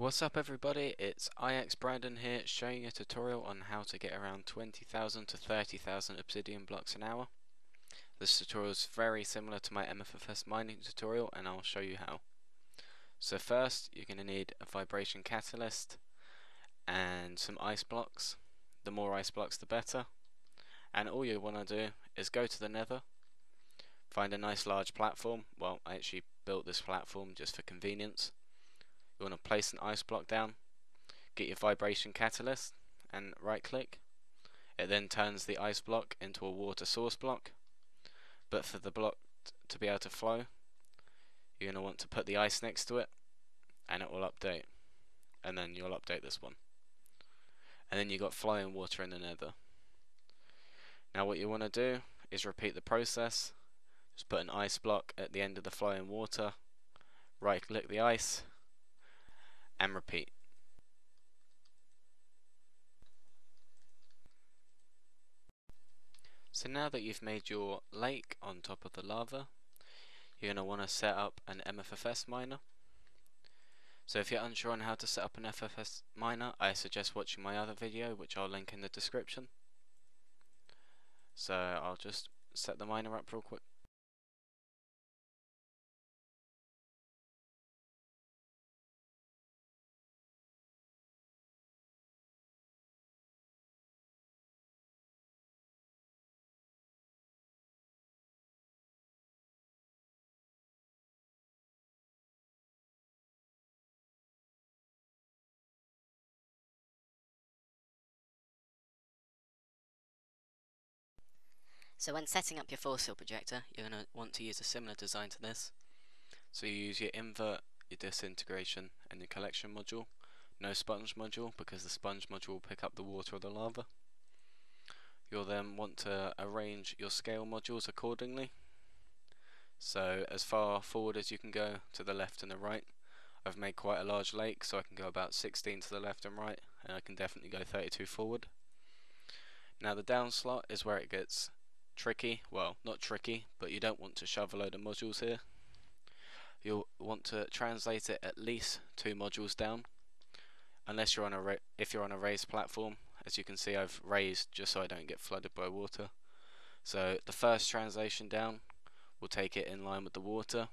What's up everybody, it's IX Brandon here showing a tutorial on how to get around 20,000 to 30,000 obsidian blocks an hour. This tutorial is very similar to my MFFS mining tutorial and I'll show you how. So first you're going to need a vibration catalyst and some ice blocks. The more ice blocks the better. And all you want to do is go to the nether, find a nice large platform. Well, I actually built this platform just for convenience. You want to place an ice block down, get your vibration catalyst and right click. It then turns the ice block into a water source block, but for the block to be able to flow you're going to want to put the ice next to it and it will update, and then you'll update this one, and then you've got flowing water in the nether. Now what you want to do is repeat the process. Just put an ice block at the end of the flowing water, right click the ice and repeat. So now that you've made your lake on top of the lava, you're going to want to set up an MFFS miner. So if you're unsure on how to set up an MFFS miner, I suggest watching my other video, which I'll link in the description. So I'll just set the miner up real quick. So when setting up your force field projector, you're going to want to use a similar design to this. So you use your invert, your disintegration and your collection module. No sponge module, because the sponge module will pick up the water of the lava. You'll then want to arrange your scale modules accordingly. So as far forward as you can go to the left and the right. I've made quite a large lake, so I can go about 16 to the left and right, and I can definitely go 32 forward. Now the down slot is where it gets tricky. Well, not tricky, but you don't want to shove a load of modules here. You'll want to translate it at least 2 modules down, unless you're on if you're on a raised platform. As you can see, I've raised just so I don't get flooded by water. So the first translation down will take it in line with the water.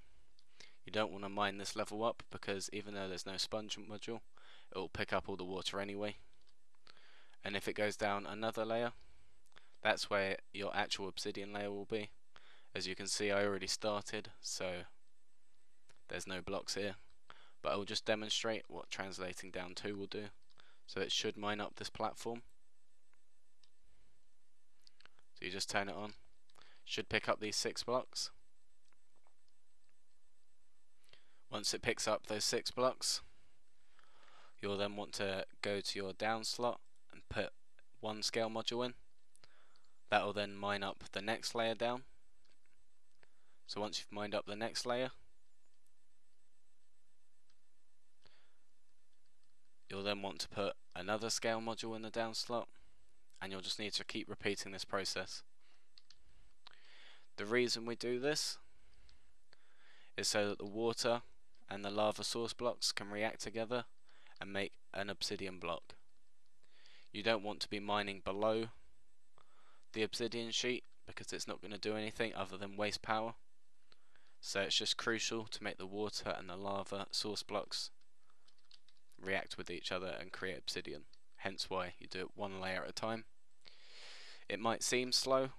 You don't want to mine this level up, because even though there's no sponge module, it will pick up all the water anyway. And if it goes down another layer, that's where your actual obsidian layer will be. As you can see, I already started, so there's no blocks here, but I will just demonstrate what translating down to will do. So it should mine up this platform. So you just turn it on, should pick up these 6 blocks. Once it picks up those 6 blocks, you'll then want to go to your down slot and put 1 scale module in. That will then mine up the next layer down. So once you've mined up the next layer, you'll then want to put another scale module in the down slot, and you'll just need to keep repeating this process. The reason we do this is so that the water and the lava source blocks can react together and make an obsidian block. You don't want to be mining below the obsidian sheet, because it's not going to do anything other than waste power. So it's just crucial to make the water and the lava source blocks react with each other and create obsidian. Hence why you do it 1 layer at a time. It might seem slow,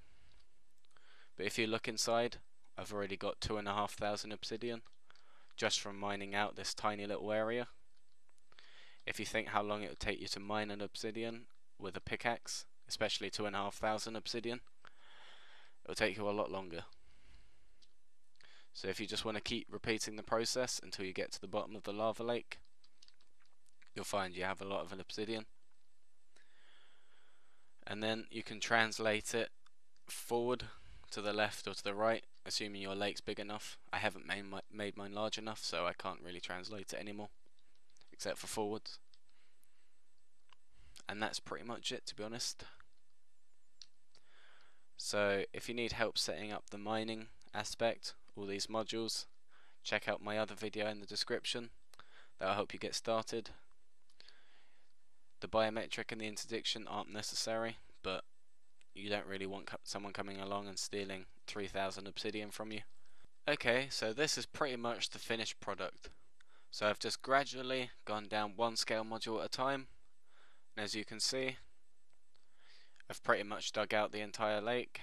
but if you look inside, I've already got 2,500 obsidian just from mining out this tiny little area. If you think how long it would take you to mine an obsidian with a pickaxe, especially 2,500 obsidian, it will take you a lot longer. So if you just want to keep repeating the process until you get to the bottom of the lava lake, you'll find you have a lot of obsidian. And then you can translate it forward to the left or to the right, assuming your lake's big enough. I haven't made mine large enough, so I can't really translate it anymore, except for forwards. And that's pretty much it, to be honest. So if you need help setting up the mining aspect, all these modules, check out my other video in the description. that'll help you get started. The biometric and the interdiction aren't necessary, but you don't really want someone coming along and stealing 3,000 obsidian from you. Okay, so this is pretty much the finished product. So I've just gradually gone down one scale module at a time, and as you can see, I've pretty much dug out the entire lake.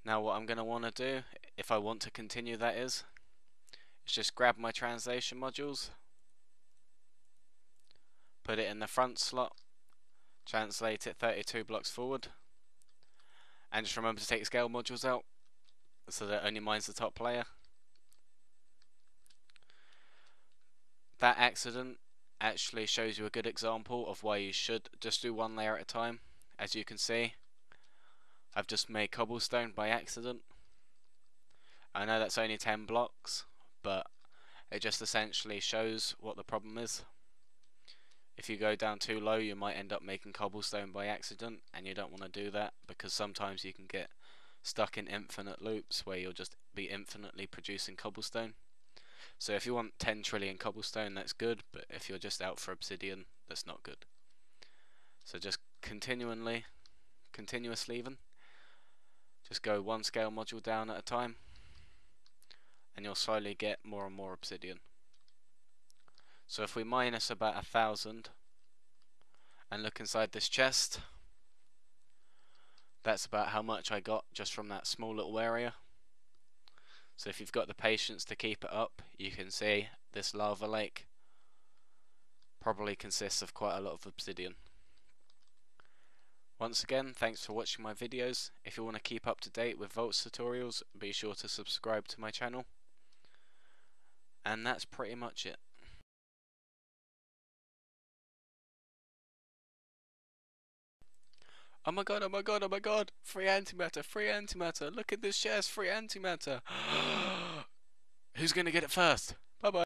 Now what I'm going to want to do, if I want to continue that is just grab my translation modules, put it in the front slot, translate it 32 blocks forward, and just remember to take scale modules out so that it only mines the top player. That accident actually shows you a good example of why you should just do one layer at a time. As you can see, I've just made cobblestone by accident. I know that's only 10 blocks, but it just essentially shows what the problem is. If you go down too low, you might end up making cobblestone by accident, and you don't want to do that because sometimes you can get stuck in infinite loops where you'll just be infinitely producing cobblestone. So if you want 10 trillion cobblestone, that's good, but if you're just out for obsidian, that's not good. So just continuously even, just go one scale module down at a time, and you'll slowly get more and more obsidian. So if we minus about 1,000 and look inside this chest, that's about how much I got just from that small little area. So if you've got the patience to keep it up, you can see this lava lake probably consists of quite a lot of obsidian. Once again, thanks for watching my videos. If you want to keep up to date with Voltz tutorials, be sure to subscribe to my channel. And that's pretty much it. Oh my god, oh my god, oh my god! Free antimatter, free antimatter! Look at this chest, free antimatter! Who's gonna get it first? Bye bye!